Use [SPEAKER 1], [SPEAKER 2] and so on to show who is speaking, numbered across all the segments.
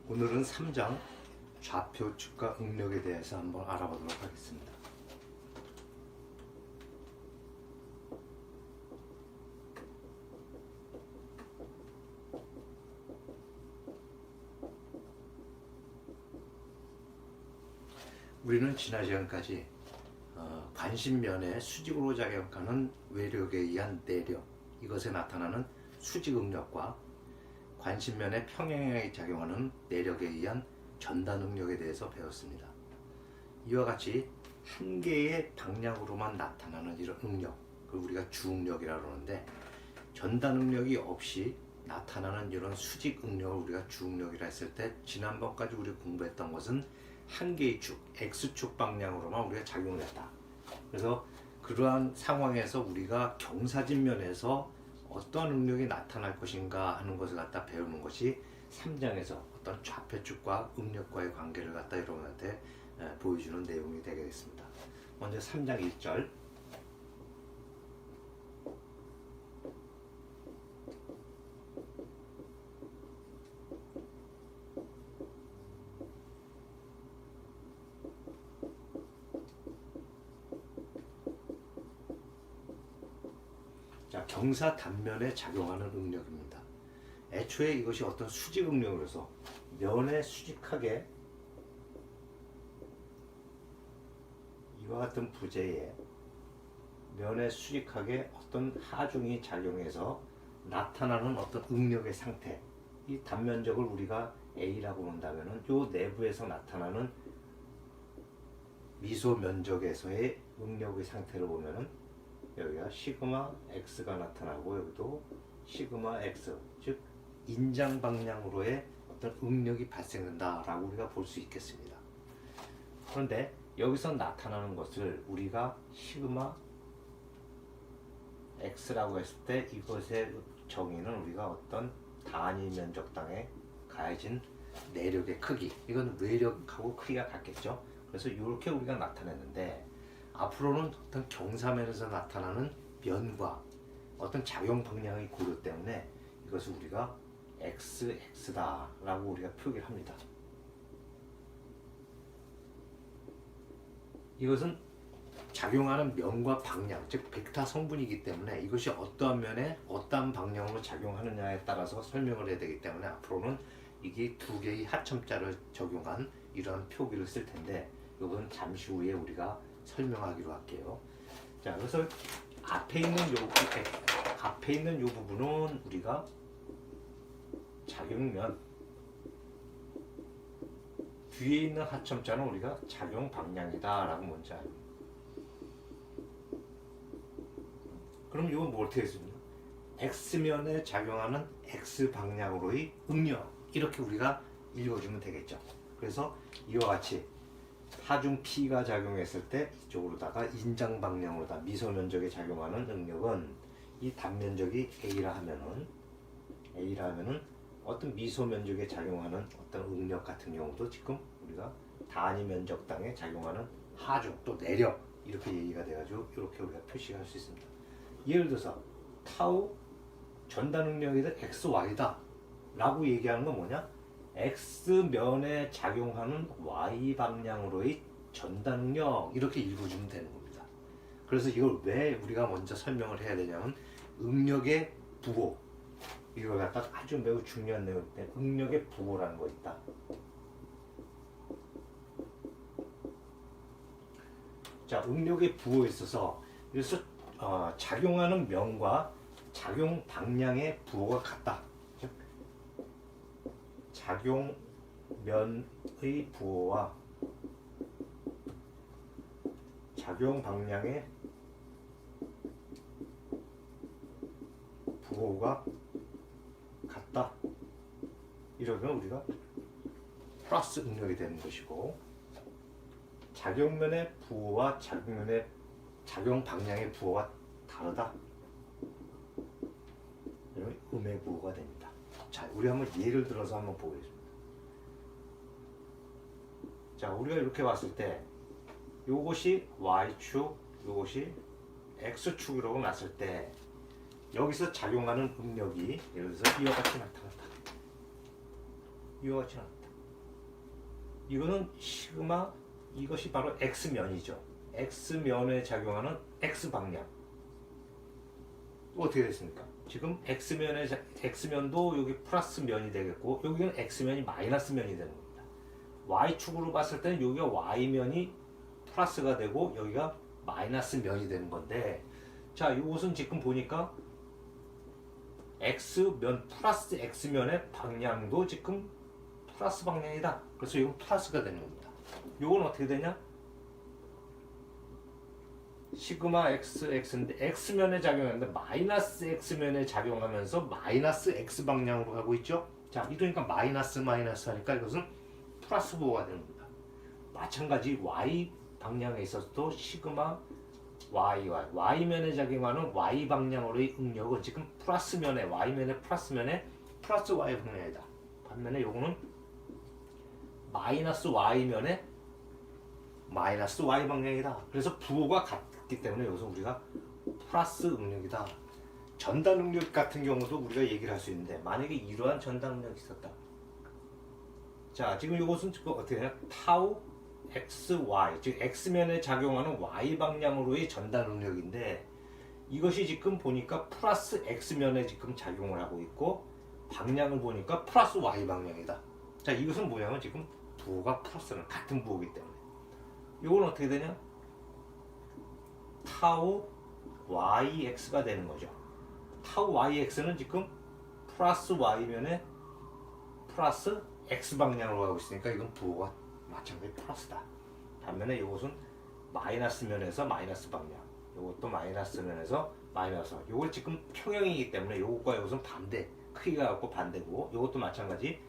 [SPEAKER 1] 오늘은 3장 좌표축과 응력에 대해서 한번 알아보도록 하겠습니다. 우리는 지난 시간까지 관심면에 수직으로 작용하는 외력에 의한 내력, 이것에 나타나는 수직응력과 관심면에 평행하게 작용하는 내력에 의한 전단응력에 대해서 배웠습니다. 이와 같이 한 개의 방향으로만 나타나는 이런 응력, 그걸 우리가 주응력이라고 그러는데, 전단응력이 없이 나타나는 이런 수직응력을 우리가 주응력이라 했을 때, 지난번까지 우리 공부했던 것은 한 개의 축, X축 방향으로만 우리가 작용을 했다. 그래서 그러한 상황에서 우리가 경사진면에서 어떠한 응력이 나타날 것인가 하는 것을 갖다 배우는 것이 3장에서 어떤 좌표축과 응력과의 관계를 갖다 여러분한테 보여주는 내용이 되겠습니다. 먼저 3장 1절. 자, 경사 단면에 작용하는 응력입니다. 애초에 이것이 어떤 수직 응력으로서 면에 수직하게 이와 같은 부재에 면에 수직하게 어떤 하중이 작용해서 나타나는 어떤 응력의 상태, 이 단면적을 우리가 A라고 한다면은 요 내부에서 나타나는 미소 면적에서의 응력의 상태를 보면은 여기가 시그마 X가 나타나고, 여기도 시그마 X, 즉 인장 방향으로의 어떤 응력이 발생된다라고 우리가 볼 수 있겠습니다. 그런데 여기서 나타나는 것을 우리가 시그마 X라고 했을 때, 이것의 정의는 우리가 어떤 단위 면적당에 가해진 내력의 크기, 이건 외력하고 크기가 같겠죠. 그래서 이렇게 우리가 나타냈는데, 앞으로는 어떤 경사면에서 나타나는 면과 어떤 작용 방향의 고려 때문에 이것을 우리가 XX 라고 우리가 표기를 합니다. 이것은 작용하는 면과 방향, 즉 벡터 성분이기 때문에 이것이 어떠한 면에 어떠한 방향으로 작용하느냐에 따라서 설명을 해야 되기 때문에 앞으로는 이게 두 개의 합첨자를 적용한 이러한 표기를 쓸 텐데, 이건 잠시 후에 우리가 설명하기로 할게요. 자, 그래서 앞에 있는 요 부분은 우리가 작용면, 뒤에 있는 하첨자는 우리가 작용 방향이다라고 먼저 알고. 그럼 이건 뭐 어떻게 했습니까? X면에 작용하는 X 방향으로의 응력, 이렇게 우리가 읽어주면 되겠죠. 그래서 이와 같이 하중 P가 작용했을 때 이쪽으로다가 인장 방향으로다 미소 면적에 작용하는 응력은, 이 단면적이 A라 하면은 어떤 미소 면적에 작용하는 어떤 응력 같은 경우도 지금 우리가 단위 면적당에 작용하는 하중 또 내력, 이렇게 얘기가 돼가지고 이렇게 우리가 표시할 수 있습니다. 예를 들어서 타우 전단 응력이 XY다 라고 얘기하는 건 뭐냐? X면에 작용하는 Y 방향으로의 전단응력, 이렇게 읽어주면 되는 겁니다. 그래서 이걸 왜 우리가 먼저 설명을 해야 되냐면, 응력의 부호, 이걸 갖다 아주 매우 중요한 내용인데, 응력의 부호라는 거 있다. 자, 응력의 부호에 있어서 그래서 작용하는 면과 작용 방향의 부호가 같다. 작용면의 부호와 작용 방향의 부호가 같다. 이러면 우리가 플러스 응력이 되는 것이고, 작용면의 부호와 작용 방향의 부호가 다르다. 이러면 음의 부호가 됩니다. 자, 우리 한번 예를 들어서 한번 보겠습니다. 자, 우리가 이렇게 봤을 때 요것이 Y축, 요것이 X축이라고 놨을 때, 여기서 작용하는 응력이 예를 들어서 이와 같이 나타났다. 이와 같이 나타났다. 이거는 시그마, 이것이 바로 x면이죠. x면에 작용하는 x방향. 어떻게 됐습니까? 지금 x면도 여기 플러스 면이 되겠고 여기는 x면이 마이너스 면이 되는 겁니다. y축으로 봤을 때는 여기가 y면이 플러스가 되고 여기가 마이너스 면이 되는 건데, 자, 이것은 지금 보니까 x면 플러스 x면의 방향도 지금 플러스 방향이다. 그래서 이건 플러스가 되는 겁니다. 이건 어떻게 되냐? 시그마 xx인데 x면에 작용하는데 마이너스 x면에 작용하면서 마이너스 x 방향으로 가고 있죠. 자, 이러니까 마이너스 하니까 이것은 플러스 보호가 되는 겁니다. 마찬가지 y 방향에 있어서도 시그마 y면에 작용하는 y 방향으로의 응력은 지금 플러스면에 y면에 플러스면에 플러스 y 방향이다. 반면에 요거는 마이너스 y면에 마이너스 y 방향이다. 그래서 부호가 같기 때문에 여기서 우리가 플러스 응력이다. 전단 응력 같은 경우도 우리가 얘기를 할 수 있는데, 만약에 이러한 전단 응력이 있었다. 자, 지금 이것은 어떻게 되냐? 타우 xy, 즉 x면에 작용하는 y 방향으로의 전단 응력인데, 이것이 지금 보니까 플러스 x면에 지금 작용을 하고 있고 방향을 보니까 플러스 y 방향이다. 자, 이것은 뭐냐면 지금 부호가 플러스는 같은 부호이기 때문에 이건 어떻게 되냐? 타우 yx가 되는 거죠. 타우 yx는 지금 플러스 y면에 플러스 x 방향으로 가고 있으니까 이건 부호가 마찬가지 플러스다. 반면에 이것은 마이너스 면에서 마이너스 방향, 이것도 마이너스 면에서 마이너스, 이걸 지금 평형이기 때문에 이것과 이것은 반대, 크기가 갖고 반대고, 이것도 마찬가지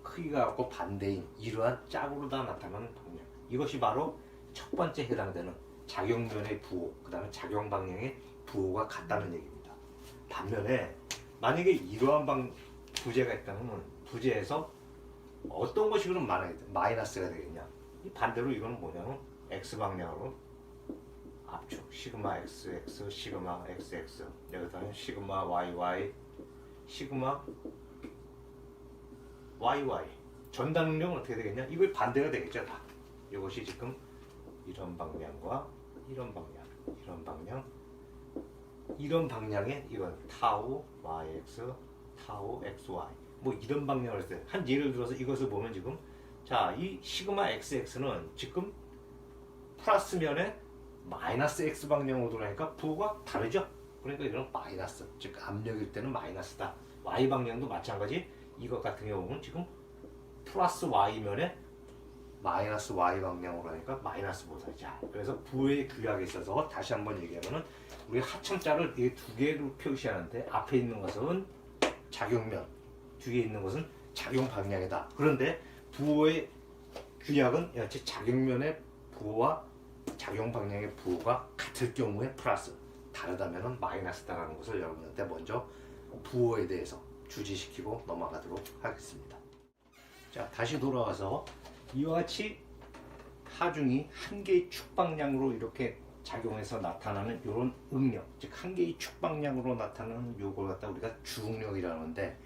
[SPEAKER 1] 크기가 갖고 반대인 이러한 짝으로 다 나타나는 방향. 이것이 바로 첫 번째 해당되는 작용면의 부호, 그 다음에 작용 방향의 부호가 같다는 얘기입니다. 반면에 만약에 이러한 부재가 있다면 부재에서 어떤 것이 그럼 마이너스가 되겠냐? 이 반대로 이거는 뭐냐면 x 방향으로 압축 시그마 xx 시그마 xx, 여기다는 시그마 yy 시그마 yy. 전단 응력은 어떻게 되겠냐? 이거 반대가 되겠죠, 다. 이것이 지금 이런 방향과 이런 방향, 이런 방향, 이런 방향에 이건 타우 yx, 타우 xy, 뭐 이런 방향을 했을 때, 한 예를 들어서 이것을 보면 지금, 자, 이 시그마 xx는 지금 플러스 면에 마이너스 x 방향으로 돌아가니까 부호가 다르죠. 그러니까 이건 마이너스, 즉 압력일 때는 마이너스다. y 방향도 마찬가지. 이것 같은 경우는 지금 플러스 y면에 마이너스 y 방향으로 하니까 마이너스 보다자. 그래서 부호의 규약에 있어서 다시 한번 얘기하면은 우리 하천자를 이 두 개로 표시하는데, 앞에 있는 것은 작용면, 뒤에 있는 것은 작용 방향이다. 그런데 부호의 규약은 여치 작용면의 부호와 작용 방향의 부호가 같을 경우에 플러스, 다르다면은 마이너스다라는 것을 여러분한테 먼저 부호에 대해서 주지시키고 넘어가도록 하겠습니다. 자, 다시 돌아와서 이와 같이 하중이 한 개의 축 방향으로 이렇게 작용해서 나타나는 이런 응력, 즉 한 개의 축 방향으로 나타나는 요걸 갖다 우리가 주응력이라는데,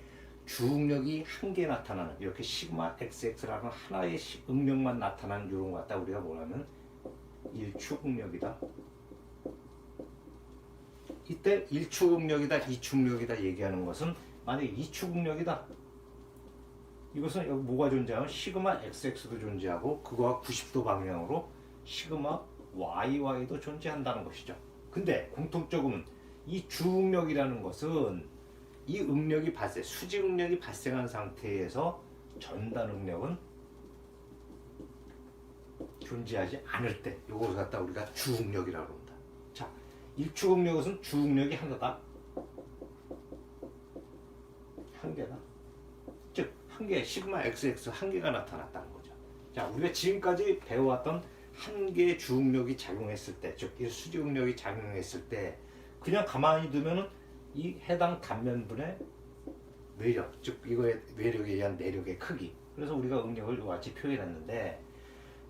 [SPEAKER 1] 주응력이 한 개 나타나는 이렇게 시그마 xx라는 하나의 응력만 나타나는 이런 거 갖다 우리가 뭐냐면 일축 응력이다. 이때 일축 응력이다, 이축 응력이다 얘기하는 것은, 만약에 이축 응력이다, 이것은 여기 뭐가 존재하면 시그마 xx도 존재하고 그거와 90도 방향으로 시그마 yy도 존재한다는 것이죠. 근데 공통적으로는 이 주응력이라는 것은 이 응력이 수직 응력이 발생한 상태에서 전단 응력은 존재하지 않을 때 이것을 갖다 우리가 주응력이라고 합니다. 자, 일축 응력은 주응력이 하나다, 한 개다. 즉 한 개, 시그마 xx 한 개가 나타났다는 거죠. 자, 우리가 지금까지 배워왔던 한 개의 주응력이 작용했을 때, 즉 이 수직 응력이 작용했을 때 그냥 가만히 두면은 이 해당 단면분의 외력, 즉 이거의 외력에 의한 내력의 크기, 그래서 우리가 응력을 이와 같이 표현했는데,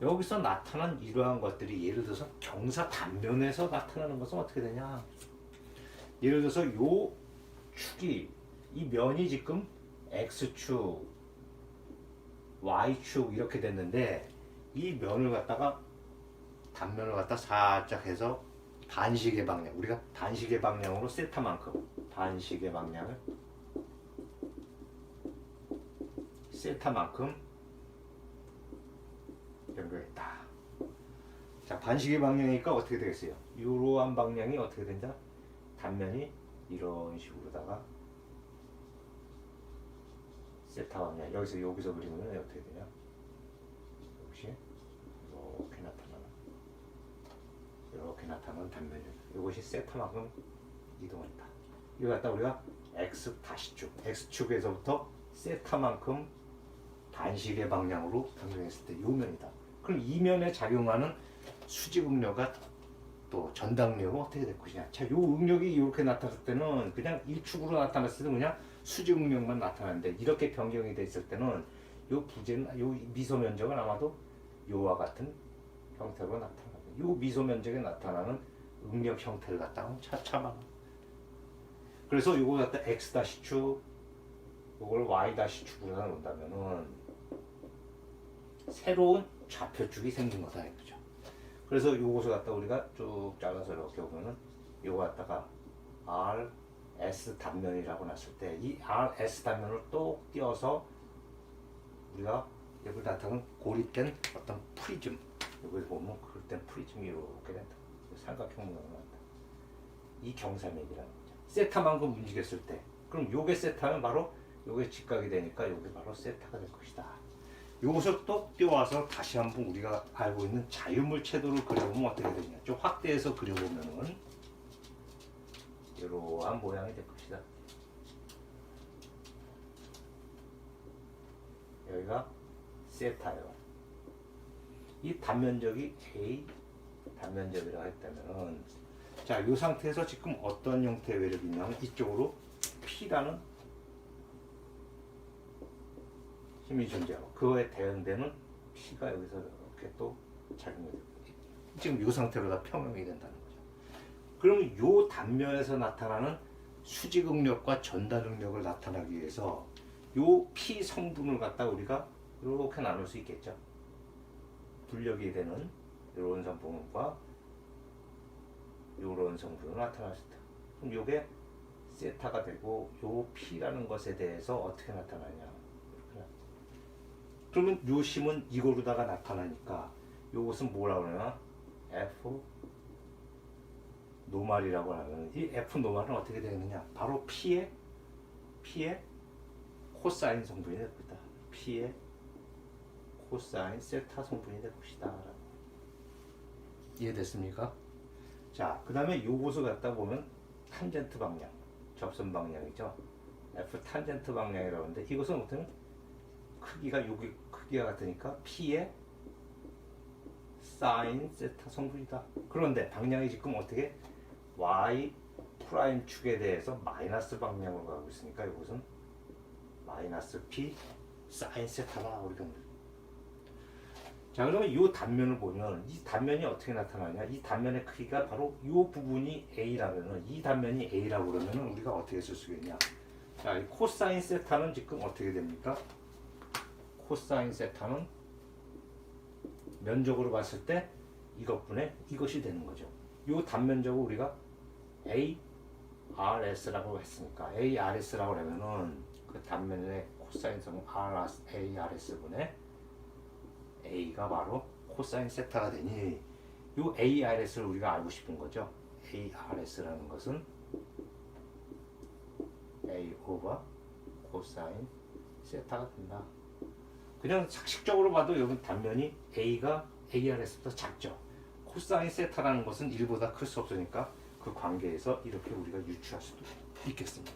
[SPEAKER 1] 여기서 나타난 이러한 것들이 예를 들어서 경사 단면에서 나타나는 것은 어떻게 되냐? 예를 들어서 요 축이, 이 면이 지금 x축, y축 이렇게 됐는데 이 면을 갖다가 단면을 갖다 살짝 해서 반시계 방향, 우리가 반시계 방향으로 세타만큼 반시계 방향을 세타만큼 연결했다. 자, 반시계 방향이니까 어떻게 되겠어요? 이러한 방향이 어떻게 된다? 단면이 이런 식으로다가 세타 방향, 여기서 그리면 어떻게 되냐? 역시 이렇게 나타나는 단면이에요. 이것이 세타만큼 이동했다. 이거 갖다 우리가 x 다시축, x축에서부터 세타만큼 반시계 방향으로 변경했을 때 이 면이다. 그럼 이 면에 작용하는 수직응력과 또 전당력은 어떻게 될 것이냐. 자, 이 응력이 이렇게 나타났을 때는 그냥 일축으로 나타났을 때는 그냥 수직응력만 나타나는데 이렇게 변경이 됐을 때는 이 부재는 이 미소 면적은 아마도 이와 같은 형태로 나타납니다. 이 미소 면적에 나타나는 응력 형태를 갖다가 차차만. 그래서 이거 갖다 x 다시축, 이걸 y 다시축으로 놓는다면은 새로운 좌표축이 생긴 거다 이거죠. 그래서 이것을 갖다 우리가 쭉 잘라서 이렇게 보면은 이거 갖다가 r s 단면이라고 놨을 때 이 r s 단면을 또 띄어서 우리가 여기 나타나는 고립된 어떤 프리즘, 여기 보면 그럴 땐 프리즘이 이렇게 된다. 삼각형 모양을 한다. 이 경사맥이라는 거죠. 세타만큼 움직였을 때, 그럼 요게 세타면 바로 요게 직각이 되니까 요게 바로 세타가 될 것이다. 요것을 또 띄워와서 다시 한번 우리가 알고 있는 자유물체도를 그려보면 어떻게 되냐. 좀 확대해서 그려보면은 이러한 모양이 될 것이다. 여기가 세타예요. 이 단면적이 A 단면적이라고 했다면은, 자, 이 상태에서 지금 어떤 형태의 외력이 있냐면 이쪽으로 P라는 힘이 존재하고 그거에 대응되는 P가 여기서 이렇게 또 작용이 됩니다. 지금 이 상태로 다 평형이 된다는 거죠. 그러면 이 단면에서 나타나는 수직응력과 전달응력을 나타나기 위해서 이 P 성분을 갖다 우리가 이렇게 나눌 수 있겠죠. 분력이 되는 이런 성분과 이런 성분으로 나타났을 때, 그럼 이게 세타가 되고 요 P라는 것에 대해서 어떻게 나타나냐. 이렇게. 그러면 요 심은 이거로다가 나타나니까 요것은 뭐라고 그러냐? F 노말이라고 하면 이 F 노말은 어떻게 되느냐? 바로 P의 코사인 성분이 될 것이다. P의 코사인 세타 성분이 될 것이다. 이해됐습니까? 자, 그 다음에 요것을 갖다 보면 탄젠트 방향, 접선 방향이죠. F 탄젠트 방향이라고 하는데 이것은 어떻게 크기가 여기 크기가 같으니까 P의 사인 세타 성분이다. 그런데 방향이 지금 어떻게 Y 프라임 축에 대해서 마이너스 방향으로 가고 있으니까 이것은 마이너스 P 사인 세타다. 우리가. 자, 그러면 이 단면을 보면 이 단면이 어떻게 나타나냐? 이 단면의 크기가 바로 이 부분이 A라면은, 이 단면이 A라고 그러면은 우리가 어떻게 쓸 수 있냐? 자, 이 코사인 세타는 지금 어떻게 됩니까? 코사인 세타는 면적으로 봤을 때 이것분의 이것이 되는 거죠. 이 단면적을 우리가 ARS라고 했으니까 ARS라고 하면은 그 단면의 코사인 성분 ARS분의 A가 바로 코사인 세타가 되니 이 ARS를 우리가 알고 싶은 거죠. ARS라는 것은 A 오버 코사인 세타가 된다. 그냥 상식적으로 봐도 여기 단면이 A가 ARS보다 작죠. 코사인 세타라는 것은 1보다 클 수 없으니까 그 관계에서 이렇게 우리가 유추할 수도 있겠습니다.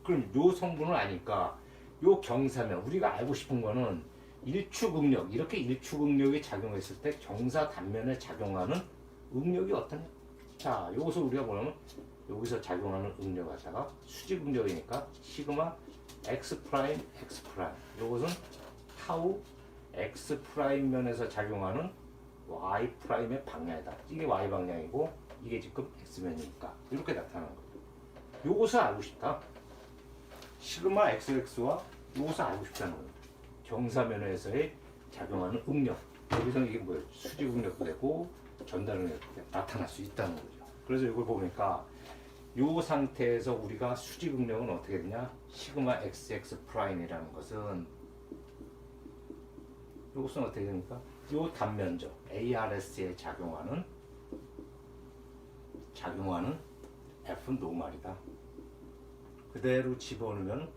[SPEAKER 1] 그럼 요 성분을 아니까 요 경사면 우리가 알고 싶은 거는 일축응력, 이렇게 일축응력이 작용했을 때 경사 단면에 작용하는 응력이 어떠냐? 자, 요것을 우리가 보면 여기서 작용하는 응력 갖다가 수직응력이니까 시그마 x 프라임 x 프라임. 요것은 타우 x 프라임 면에서 작용하는 y 프라임의 방향이다. 이게 y 방향이고 이게 지금 x 면이니까 이렇게 나타나는 거죠. 요것을 알고 싶다. 시그마 xx와 요것을 알고 싶다는 거예요. 경사면에서의 작용하는 응력. 여기서 이게 뭐예요? 수직 응력도 되고 전달 응력도 나타날 수 있다는 거죠. 그래서 이걸 보니까 이 상태에서 우리가 수직 응력은 어떻게 되냐? 시그마 XX 프라임이라는 것은 이것은 어떻게 됩니까? 이 단면적 ARS에 작용하는 F 노말이다. 그대로 집어넣으면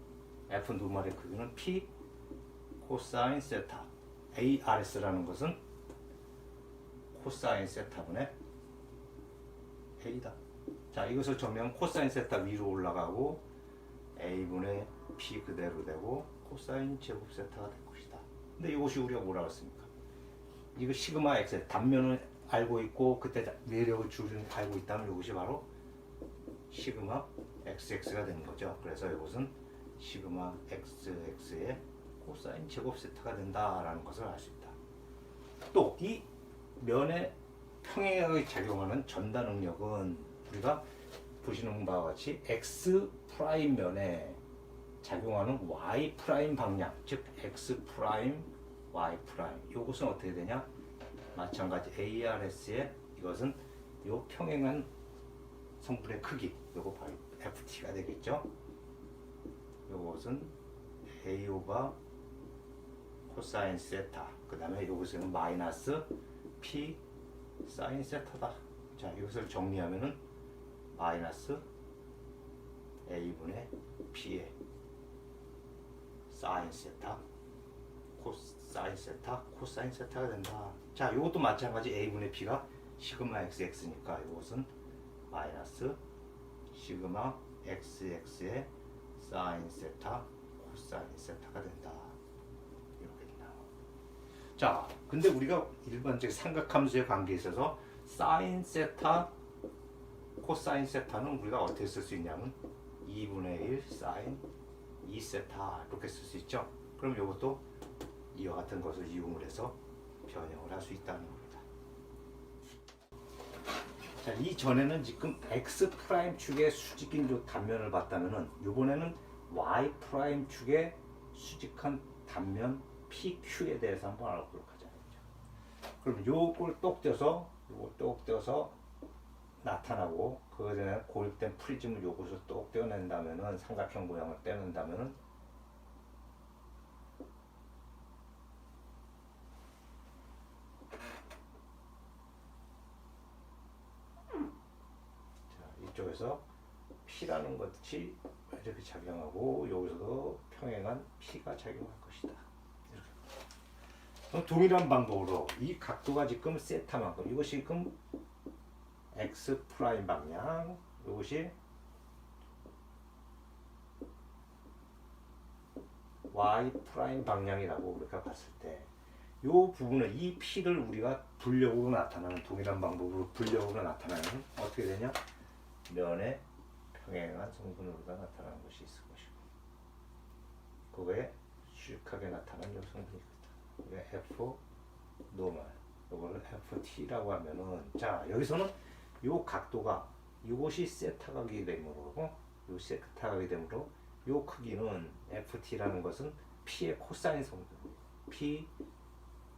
[SPEAKER 1] F 노말의 크기는 P 코사인 세타. ARS라는 것은 코사인 세타분의 A다. 자, 이것을 정리하면 코사인 세타 위로 올라가고 A분의 P 그대로 되고 코사인 제곱 세타가 될 것이다. 근데 이것이 우리가 뭐라고 했습니까? 이거 시그마 X 단면을 알고 있고 그때 외력을 줄을 알고 있다면 이것이 바로 시그마 XX가 되는 거죠. 그래서 이것은 시그마 XX의 코사인 제곱 세타가 된다라는 것을 알 수 있다. 또 이 면에 평행하게 작용하는 전달 능력은 우리가 보시는 바와 같이 X 프라임 면에 작용하는 Y 프라임 방향, 즉 X 프라임, Y 프라임. 이것은 어떻게 되냐? 마찬가지 ARS의 이것은 요 평행한 성분의 크기, 요거 바로 FT가 되겠죠. 요것은 A 오버 코사인 세타. 그 다음에 요것은 마이너스 P 사인 세타다. 자, 이것을 정리하면은 마이너스 A분의 P의 사인 세타, 코사인 세타, 코사인 세타가 된다. 자, 이것도 마찬가지 A분의 P가 시그마 XX니까 이것은 마이너스 시그마 XX의 사인 세타, 코사인 세타가 된다. 이렇게 된다. 자, 근데 우리가 일반적 삼각함수의 관계에 있어서 사인 세타, 코사인 세타는 우리가 어떻게 쓸 수 있냐면 2분의 1 사인 2세타 이렇게 쓸 수 있죠. 그럼 이것도 이와 같은 것을 이용을 해서 변형을 할 수 있다는 겁니다. 자, 이전에는 지금 X 프라임 축의 수직인 요 단면을 봤다면은 이번에는 Y 프라임 축의 수직한 단면 PQ에 대해서 한번 알아보도록 하자. 그럼 요걸 똑 떼서 요걸 똑 떼서 나타나고 그거에 대한 고립된 프리즘을 요것을 똑 떼어낸다면은 삼각형 모양을 떼낸다면은 자, 이쪽에서 P라는 것이 이렇게 작용하고 여기서도 평행한 P가 작용할 것이다. 이렇게. 그럼 동일한 방법으로 이 각도가 지금 세타만큼 이것이 지금 X 프라임 방향, 이것이 Y 프라임 방향이라고 우리가 봤을 때, 이 부분을 이 P를 우리가 불력으로 나타나는 동일한 방법으로 불력으로 나타나면 어떻게 되냐? 면에 평행한 성분으로가 나타나는 것이 있을 것이고, 그거에 수직하게 나타나는 요 성분이거든. 이게 F 노멀, 이거를 FT라고 하면은, 자 여기서는 요 각도가 이것이 세타가 되게 되므로 요 세타가 되게 되므로 요 크기는 FT라는 것은 P의 코사인 성분, P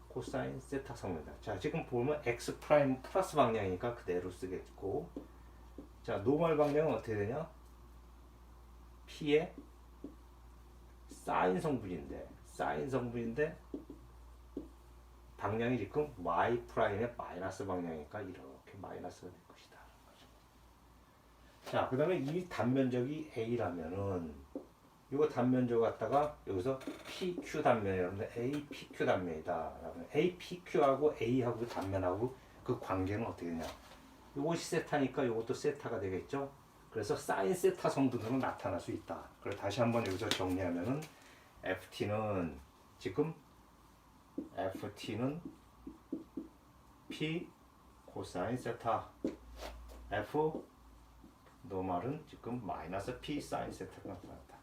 [SPEAKER 1] 코사인 세타 성분이다. 자, 지금 보면 X 프라임 플러스 방향이니까 그대로 쓰겠고, 자 노멀 방향은 어떻게 되냐? P의 사인 성분인데 방향이 지금 Y 프라임의 마이너스 방향이니까 이렇게 마이너스가 될 것이다. 자, 그 다음에 이 단면적이 A라면은 이거 단면적 갖다가 여기서 PQ 단면이라는데 APQ 단면이다. APQ하고 A하고 단면하고 그 관계는 어떻게 되냐? 이것이 세타니까 이것도 세타가 되겠죠. 그래서 사인 세타 성분으로 나타날 수 있다. 그래 다시 한번 여기서 정리하면은 FT는 지금 FT는 P 코사인 세타, F 노멀은 지금 마이너스 P 사인 세타가 나타났다.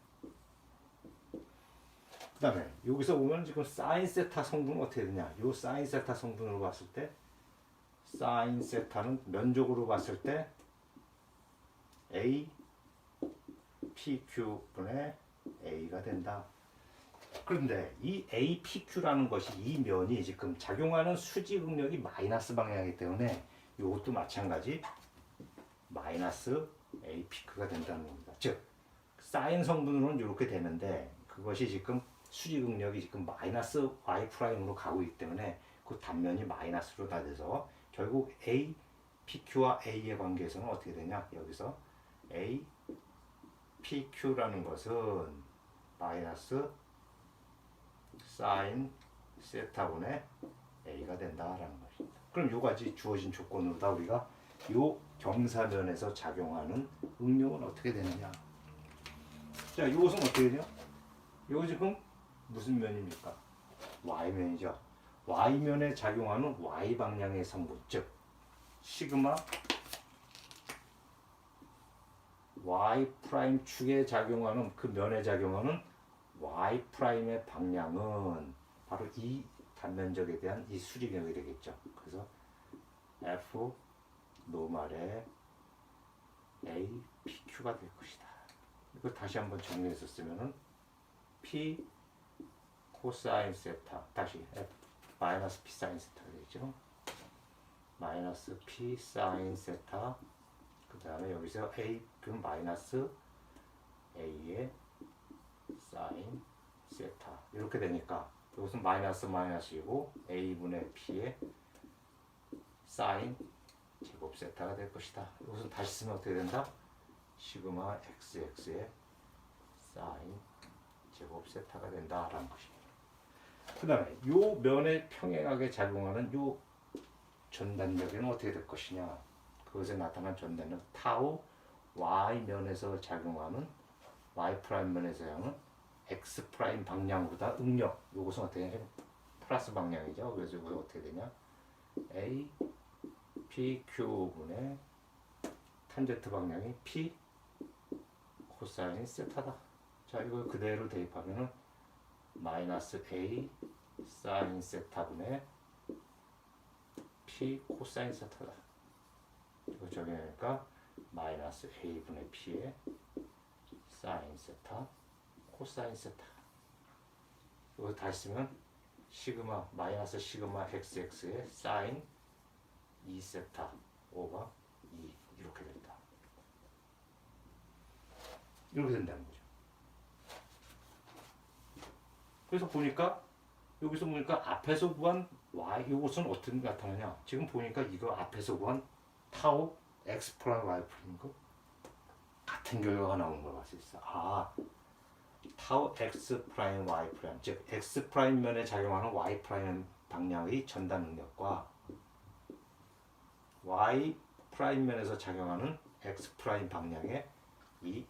[SPEAKER 1] 그 다음에 여기서 보면 지금 사인 세타 성분은 어떻게 되냐? 이 사인 세타 성분으로 봤을 때 사인 세타는 면적으로 봤을 때 A PQ분의 A가 된다. 그런데 이 APQ라는 것이 이 면이 지금 작용하는 수직 응력이 마이너스 방향이기 때문에 이것도 마찬가지 마이너스 APQ가 된다는 겁니다. 즉 사인 성분으로는 이렇게 되는데 그것이 지금 수직 응력이 지금 마이너스 y 프라임으로 가고 있기 때문에 그 단면이 마이너스로 다 돼서 결국 A, PQ와 A의 관계에서는 어떻게 되냐? 여기서 A, PQ라는 것은 마이너스 사인 세타분의 A가 된다라는 것입니다. 그럼 요 가지 주어진 조건으로 다 우리가 요 경사면에서 작용하는 응력은 어떻게 되느냐? 자, 이것은 어떻게 되냐? 이거 지금 무슨 면입니까? Y면이죠. Y면에 작용하는 Y 방향의 성분, 즉 시그마 Y 프라임 축에 작용하는 그 면에 작용하는 Y 프라임의 방향은 바로 이 단면적에 대한 이 수직력이 되겠죠. 그래서 F 노말의 A, PQ가 될 것이다. 이거 다시 한번 정리해서 쓰면은 P 코사인 세타 다시 F 마이너스 P 사인 세타가 되겠죠. 마이너스 P 사인 세타 그 다음에 여기서 A 그럼 마이너스 A의 사인 세타 이렇게 되니까 이것은 마이너스 마이너스이고 A분의 P의 사인 제곱 세타가 될 것이다. 이것은 다시 쓰면 어떻게 된다? 시그마 XX의 사인 제곱 세타가 된다라는 것입니다. 그 다음에 요 면에 평행하게 작용하는 요 전단력에는 어떻게 될 것이냐? 그것에 나타난 전단력 타우 Y 면에서 작용하는 Y 프라임 면에서 작용하는 X 프라임 방향보다 응력 요것은 어떻게 되냐? 플러스 방향이죠. 그래서 이거 어떻게 되냐? A PQ분의 탄젠트 방향이 P 코사인 세타다. 자, 이걸 그대로 대입하면은 마이너스 A 사인 세타분의 P 코사인 세타다. 이거 적용하니까 마이너스 A분의 P의 사인 세타 코사인 세타. 이거 다시 쓰면 시그마 마이너스 시그마 XX의 사인 2세타 오버 2 이렇게 된다. 이렇게 된다는 거죠. 그래서 보니까 여기서 보니까 앞에서 구한 y 이것은 어떻게 나타나냐? 지금 보니까 이거 앞에서 구한 타우 x 프라임 y 프라임 거 같은 결과가 나오는 걸 볼 수 있어. 아, 타우 x 프라임 y 프라임 즉 x 프라임 면에 작용하는 y 프라임 방향의 전단 능력과 y 프라임 면에서 작용하는 x 프라임 방향의 이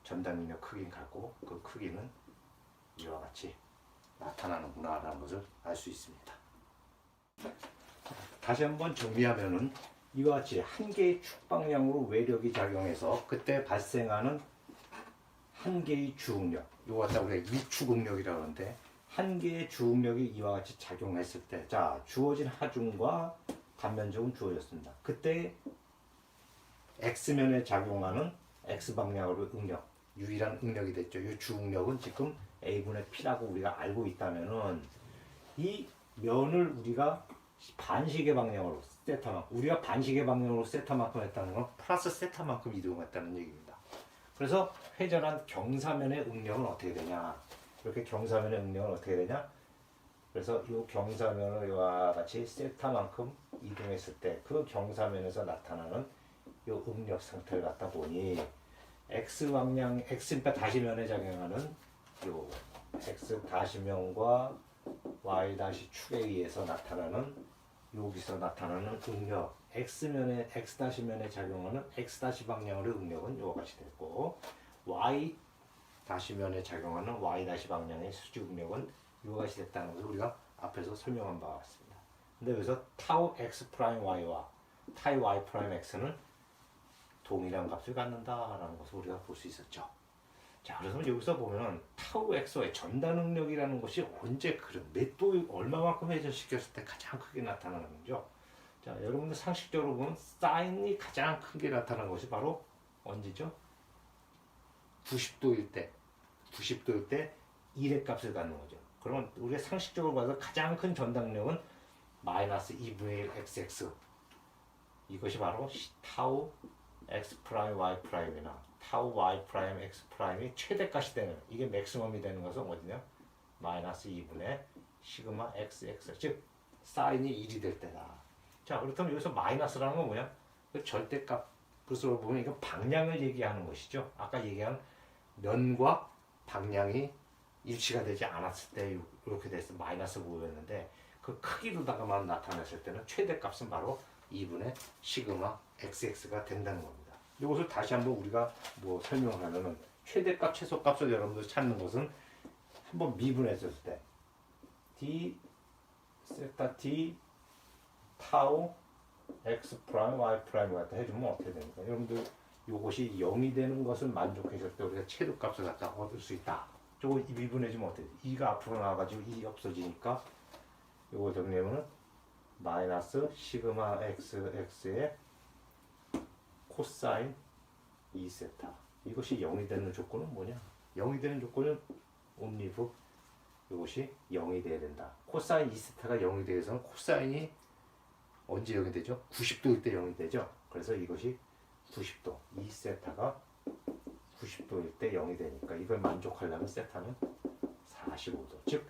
[SPEAKER 1] 전단 능력 크기는 같고 그 크기는 이와 같이 나타나는구나라는 것을 알 수 있습니다. 다시 한번 정리하면은 이와 같이 한 개의 축 방향으로 외력이 작용해서 그때 발생하는 한 개의 주응력, 이거 갖다 우리가 이축응력이라고 하는데 한 개의 주응력이 이와 같이 작용했을 때, 자 주어진 하중과 단면적은 주어졌습니다. 그때 x면에 작용하는 x 방향으로 응력, 유일한 응력이 됐죠. 이 주응력은 지금 a분의 p라고 우리가 알고 있다면은 이 면을 우리가 반시계 방향으로 세타만큼 우리가 반시계 방향으로 세타만큼 했다는 건 플러스 세타만큼 이동했다는 얘기입니다. 그래서 회전한 경사면의 응력은 어떻게 되냐? 이렇게 경사면의 응력은 어떻게 되냐? 그래서 이 경사면을 이와 같이 세타만큼 이동했을 때 그 경사면에서 나타나는 이 응력 상태를 갖다 보니 x 방향 x 다시면에 작용하는 요 x 다시면과 y 다시 축에 의해서 나타나는 여기서 나타나는 응력 x면에 x 다시면에 작용하는 x 다시 방향으로 응력은 이와 같이 됐고 y 다시면에 작용하는 y 다시 방향의 수직 응력은 이와 같이 됐다는 것을 우리가 앞에서 설명한 바가 같습니다. 근데 여기서 타우 x 프라임 y와 타이 y 프라임 x는 동일한 값을 갖는다라는 것을 우리가 볼 수 있었죠. 자, 그래서 여기서 보면 타우 x의 전단 응력이라는 것이 언제 그런 몇 도 얼마만큼 회전시켰을 때 가장 크게 나타나는 거죠. 자, 여러분들 상식적으로 보면 사인이 가장 크게 나타나는 것이 바로 언제죠? 90도일 때 1의 값을 갖는 거죠. 그러면 우리가 상식적으로 봐서 가장 큰 전당력은 마이너스 2분의 1 xx, 이것이 바로 타우 x 프라임 y 프라임이나 타우 y 프라임 x 프라임이 최대값이 되는, 이게 맥시멈이 되는 것은 어디냐? 마이너스 2분의 시그마 xx, 즉 사인이 1이 될 때다. 자, 그렇다면 여기서 마이너스라는 건 뭐냐? 그 절대값으로 보면 이건 방향을 얘기하는 것이죠. 아까 얘기한 면과 방향이 일치가 되지 않았을 때 이렇게 돼서 마이너스 5였는데, 그 크기로다가만 나타냈을 때는 최대값은 바로 2분의 시그마 xx가 된다는 겁니다. 이것을 다시 한번 우리가 뭐 설명을 하면은, 최대값, 최소값을 여러분들 찾는 것은 한번 미분했을 때 d 세타 t 타우 x 프라임 y 프라임 갖다 해주면 어떻게 됩니까? 여러분들 이것이 0이 되는 것을 만족했을 때 우리가 최대값을 갖다 얻을 수 있다. 저거 미분해주면 어떻게 돼? 2가 앞으로 나와가지고 2 없어지니까 이거 정리하면은 마이너스 시그마 xx의 코사인 2세타. 이것이 0이 되는 조건은 뭐냐? 0이 되는 조건은 온리브, 이것이 0이 돼야 된다. 코사인 2세타가 0이 되어서는 코사인이 언제 0이 되죠? 90도일 때 0이 되죠. 그래서 이것이 90도, 2세타가 90도일 때 0이 되니까 이걸 만족하려면 세타는 45도. 즉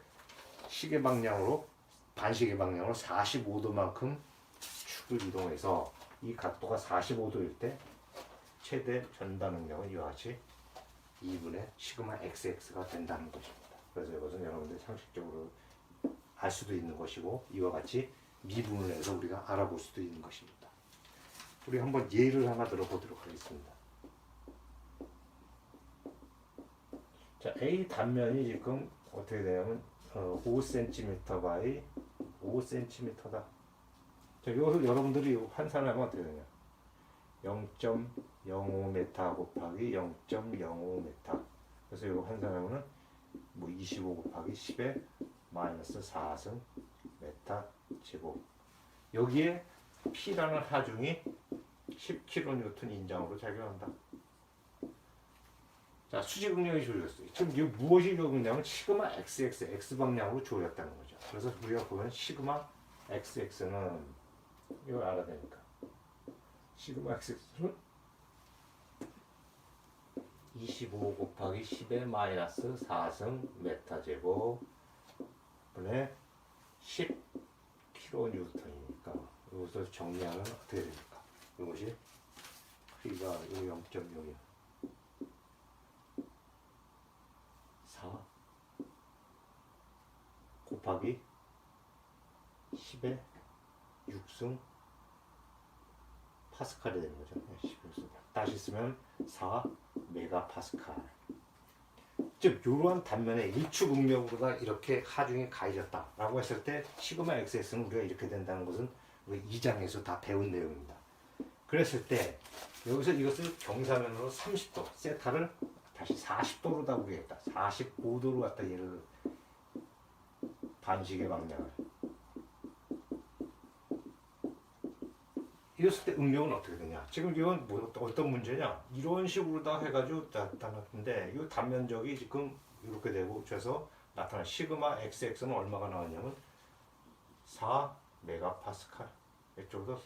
[SPEAKER 1] 시계 방향으로, 반시계 방향으로 45도만큼 축을 이동해서 이 각도가 45도일 때 최대 전달 능력은 이와 같이 2분의 시그마 xx가 된다는 것입니다. 그래서 이것은 여러분들 상식적으로 알 수도 있는 것이고, 이와 같이 미분을 해서 우리가 알아볼 수도 있는 것입니다. 우리 한번 예를 하나 들어보도록 하겠습니다. 자, A 단면이 지금 어떻게 되냐면 5cm by 5cm다. 자, 이것을 여러분들이 환산하면 어떻게 되냐? 0.05m 곱하기 0.05m. 그래서 이거 환산하면은 뭐 25 곱하기 10의 마이너스 4승 메타 제곱. 여기에 P라는 하중이 10kN 인장으로 작용한다. 자, 수직 응력이 조였어요. 지금 이 무엇이 조였냐면 시그마 xx, x 방향으로 조였다는 거죠. 그래서 우리가 보면 시그마 xx는 이걸 알아야 되니까 시그마 xx는 25 곱하기 10의 마이너스 4승 메타 제곱 분의 10kN이니까 이것을 정리하면 어떻게 됩니까? 이것이 크기가 0.0이야. 4 곱하기 10의 6승 파스칼이 되는 거죠. 10승. 다시 쓰면 4 메가파스칼. 즉 이러한 단면에 일축 응력으로다 이렇게 하중이 가해졌다라고 했을 때 시그마 xx는 우리가 이렇게 된다는 것은 우리 2장에서 다 배운 내용입니다. 그랬을 때 여기서 이것을 경사면으로 30도 세타를 다시 40도로 다 보겠다. 45도로 갖다 얘를 반시계 방향을 이랬을 때 응력은 어떻게 되냐? 지금 이건 뭐 어떤 문제냐? 이런 식으로 다 해가지고 나타났는데 이 단면적이 지금 이렇게 되고 그래서 나타난 시그마 xx는 얼마가 나왔냐면 4 메가파스칼. 이쪽도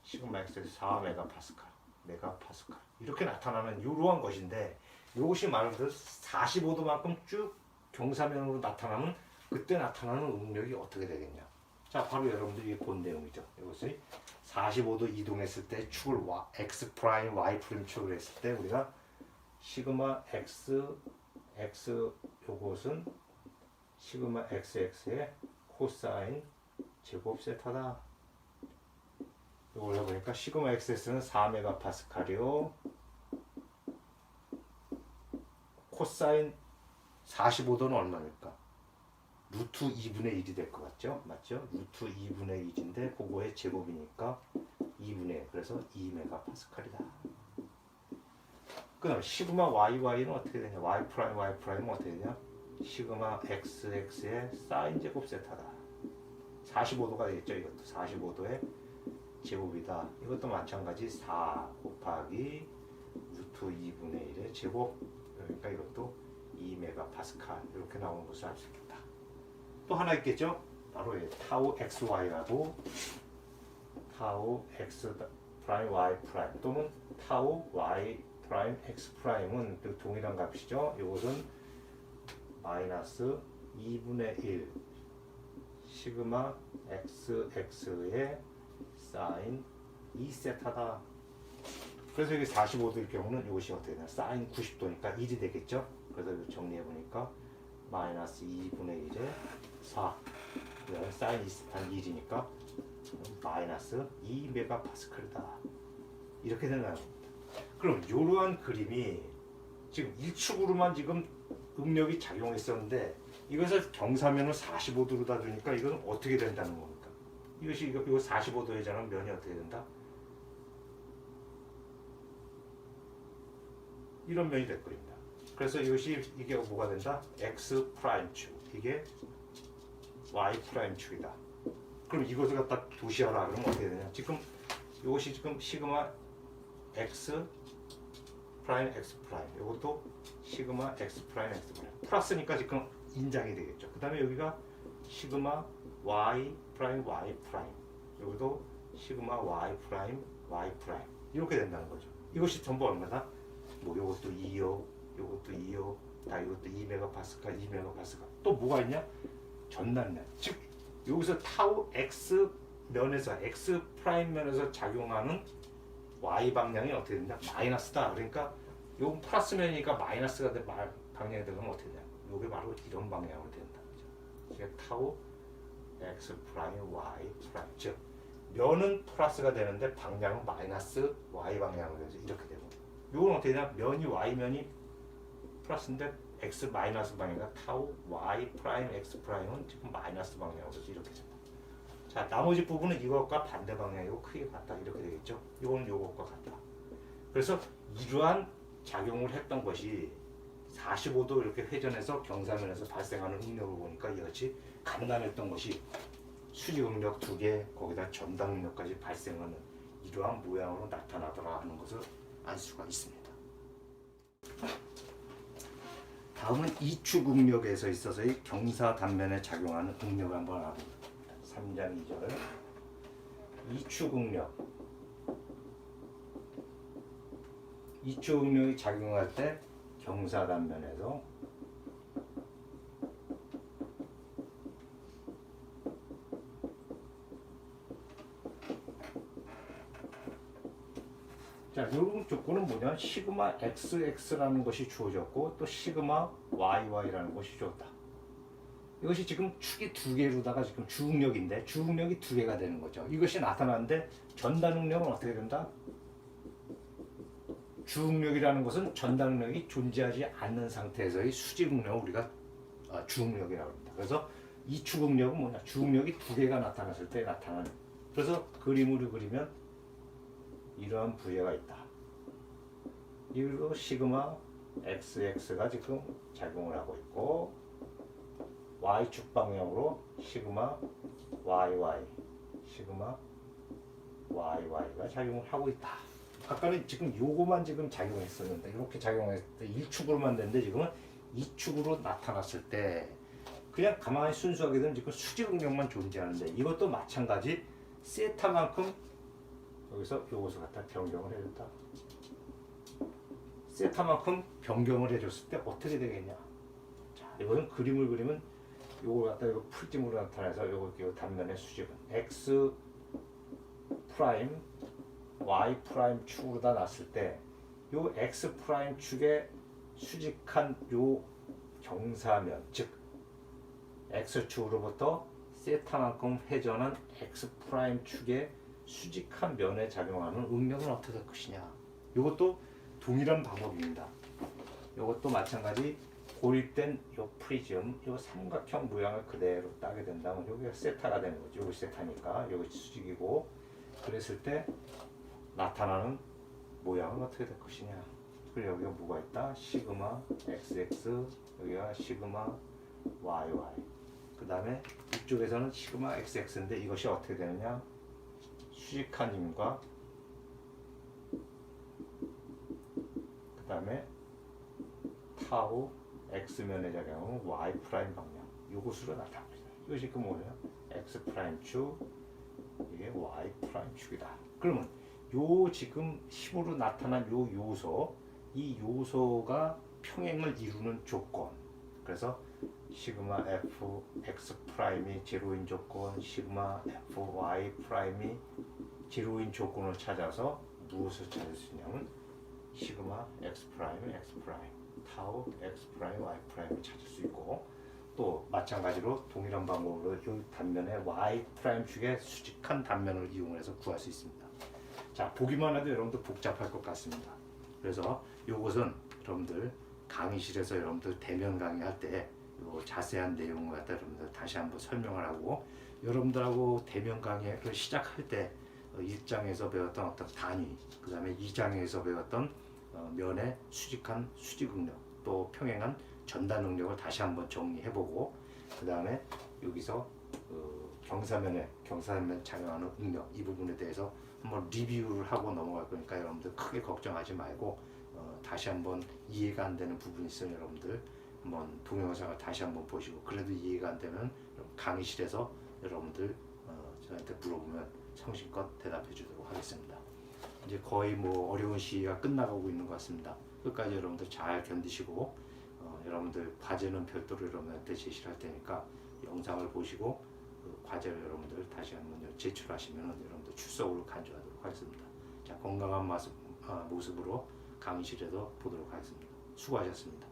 [SPEAKER 1] 시그마 xx 4 메가파스칼, 메가파스칼 이렇게 나타나는 이러한 것인데, 이것이 말하는 45도만큼 쭉 경사면으로 나타나면 그때 나타나는 응력이 어떻게 되겠냐? 자, 바로 여러분들이 본 내용이죠. 이것이 45도 이동했을 때 축을 x 프라임, y 프라임 축을 했을 때 우리가 시그마 x 요것은 시그마 xx의 코사인 제곱 세타다. 이걸 해보니까 시그마 xx는 4 메가파스칼이요. 코사인 45도는 얼마입니까? 루트 2분의 1이 될 것 같죠? 맞죠? 루트 2분의 1인데 그거의 제곱이니까 2분의 1. 그래서 2메가파스칼이다. 그 다음 시그마 YY는 어떻게 되냐? Y 프라임은 어떻게 되냐? 시그마 XX의 사인 제곱 세타다. 45도가 되겠죠? 이것도 45도의 제곱이다. 이것도 마찬가지 4 곱하기 루트 2분의 1의 제곱. 그러니까 이것도 2메가파스칼 이렇게 나오는 것을 알 수 있겠다. 또 하나 있겠죠? 바로 타우 XY하고 타우 X 프라임 Y 프라임 또는 타우 Y 프라임 X 프라임은 또 동일한 값이죠. 이것은 마이너스 2분의 1 시그마 XX의 사인 2세타다. 그래서 이게 45도일 경우는 이것이 어떻게 되나? 사인 90도니까 1이 되겠죠? 그래서 정리해 보니까 마이너스 2분의 1에 4 그다음에 사인 2세타는 1이니까 마이너스 2메가파스칼이다. 이렇게 되는 겁니다. 그럼 이러한 그림이 지금 일축으로만 지금 응력이 작용했었는데 이것을 경사면을 45도로 다 주니까 이건 어떻게 된다는 겁니까? 이거 45도 회전하면 면이 어떻게 된다? 이런 면이 될 겁니다. 그래서 이게 뭐가 된다? X 프라임 축. 이게 Y 프라임 축이다. 그럼 이것을 갖다 도시하라 그러면 어떻게 되냐? 지금 이것이 지금 시그마 X 프라임 X 프라임. 이것도 시그마 X 프라임 X 프라임. 플러스니까 지금 인장이 되겠죠. 그 다음에 여기가 시그마 Y 프라임 Y 프라임. 여기도 시그마 Y 프라임 Y 프라임. 이렇게 된다는 거죠. 이것이 전부 얼마다? 뭐 요것도 2요, 요것도 2요, 다 이것도 2메가파스칼, 2메가파스칼. 또 뭐가 있냐? 전단면. 즉 여기서 타우 X 면에서 X 프라임 면에서 작용하는 Y 방향이 어떻게 되냐? 마이너스다. 그러니까 요건 플러스 면이니까 마이너스가 방향이 되면 어떻게 되냐? 요게 바로 이런 방향으로 된다. 이게 타우 X 프라임 Y 프라임. 즉 면은 플러스가 되는데 방향은 마이너스 Y 방향으로 돼서 이렇게 되고. 요건 어떻게 되냐? 면이 Y면이 플러스인데 X 마이너스 방향이니까 타우 Y 프라임 X 프라임은 지금 마이너스 방향으로 돼서 이렇게 된다. 자, 나머지 부분은 이것과 반대 방향이고 크게 같다. 이렇게 되겠죠? 이거는 요것과 같다. 그래서 이러한 작용을 했던 것이 45도 이렇게 회전해서 경사면에서 발생하는 응력을 보니까 이것이 간단했던 것이 수직 응력 2개 거기다 전당 응력까지 발생하는 이러한 모양으로 나타나더라 하는 것을 알 수가 있습니다. 다음은 이축 응력에서 있어서의 경사 단면에 작용하는 응력을 한번 알아봅니다. 3장 2절 이축 응력. 이축 응력이 작용할 때 경사 단면에서 자, 이 조건은 뭐냐? 시그마 XX라는 것이 주어졌고 또 시그마 YY라는 것이 주었다. 이것이 지금 축이 2개로다가 지금 주응력인데 주응력이 2개가 되는 거죠. 이것이 나타나는데 전단응력은 어떻게 된다? 주응력이라는 것은 전단응력이 존재하지 않는 상태에서의 수직응력을 우리가 주응력이라고 합니다. 그래서 이 주응력은 뭐냐? 주응력이 2개가 나타났을 때 나타나는. 그래서 그림으로 그리면 이러한 부여가 있다. 이리로 시그마 XX가 지금 작용을 하고 있고 Y축 방향으로 시그마 YY 시그마 YY가 작용을 하고 있다. 아까는 지금 요거만 지금 작용했었는데 이렇게 작용했을 때 1축으로만 됐는데 지금은 2축으로 나타났을 때 그냥 가만히 순수하게 되면 지금 수직응력만 존재하는데 이것도 마찬가지 세타만큼 여기서 요것을 갖다 변경을 해준다. 세타만큼 변경을 해줬을 때 어떻게 되겠냐? 자, 이거는 그림을 그리면 요걸 갖다 이거 풀찜으로 나타내서 요거 단면의 수직은 x 프라임 y 프라임 축으로 다 놨을 때 요 x 프라임 축의 수직한 요 경사면 즉 x 축으로부터 세타만큼 회전한 x 프라임 축의 수직한 면에 작용하는 응력은 어떻게 될 것이냐. 이것도 동일한 방법입니다. 이것도 마찬가지 고립된 요 프리즘, 요 삼각형 모양을 그대로 따게 된다면 여기가 세타가 되는 거죠. 여기 세타니까 여기 수직이고 그랬을 때 나타나는 모양은 어떻게 될 것이냐. 그리고 여기가 뭐가 있다? 시그마 XX, 여기가 시그마 YY. 그 다음에 이쪽에서는 시그마 XX인데 이것이 어떻게 되느냐? 수직한 힘과 그 다음에 타우 x면의 작용은 y 프라임 방향 이것으로 나타납니다. 이것이 그 뭐예요? x 프라임 축 이게 y 프라임 축이다. 그러면 요 지금 힘으로 나타난 요 요소 이 요소가 평행을 이루는 조건 그래서 시그마 f x 프라임이 제로인 조건 시그마 f y 프라임이 제로인 조건을 찾아서 무엇을 찾을 수 있냐면 시그마 x 프라임 타우 x 프라임 y 프라임을 찾을 수 있고 또 마찬가지로 동일한 방법으로 이 단면의 y 프라임 축의 수직한 단면을 이용해서 구할 수 있습니다. 자 보기만 해도 여러분들 복잡할 것 같습니다. 그래서 이것은 여러분들 강의실에서 여러분들 대면 강의할 때 자세한 내용을 갖다 여러분들 다시 한번 설명을 하고 여러분들하고 대면 강의를 시작할 때 1장에서 배웠던 어떤 단위 그 다음에 2장에서 배웠던 면의 수직한 수직 응력 또 평행한 전단 응력을 다시 한번 정리해보고 그 다음에 여기서 경사면 작용하는 응력 이 부분에 대해서 한번 리뷰를 하고 넘어갈 거니까 여러분들 크게 걱정하지 말고 다시 한번 이해가 안 되는 부분이 있으면 여러분들 한번 동영상을 다시 한번 보시고 그래도 이해가 안 되면 강의실에서 여러분들 저한테 물어보면 성심껏 대답해 주도록 하겠습니다. 이제 거의 뭐 어려운 시기가 끝나가고 있는 것 같습니다. 끝까지 여러분들 잘 견디시고 여러분들 과제는 별도로 여러분한테 제시를 할 테니까 영상을 보시고 그 과제를 여러분들 다시 한번 제출하시면 여러분들 출석으로 간주하도록 하겠습니다. 자 건강한 모습으로 강의실에서 보도록 하겠습니다. 수고하셨습니다.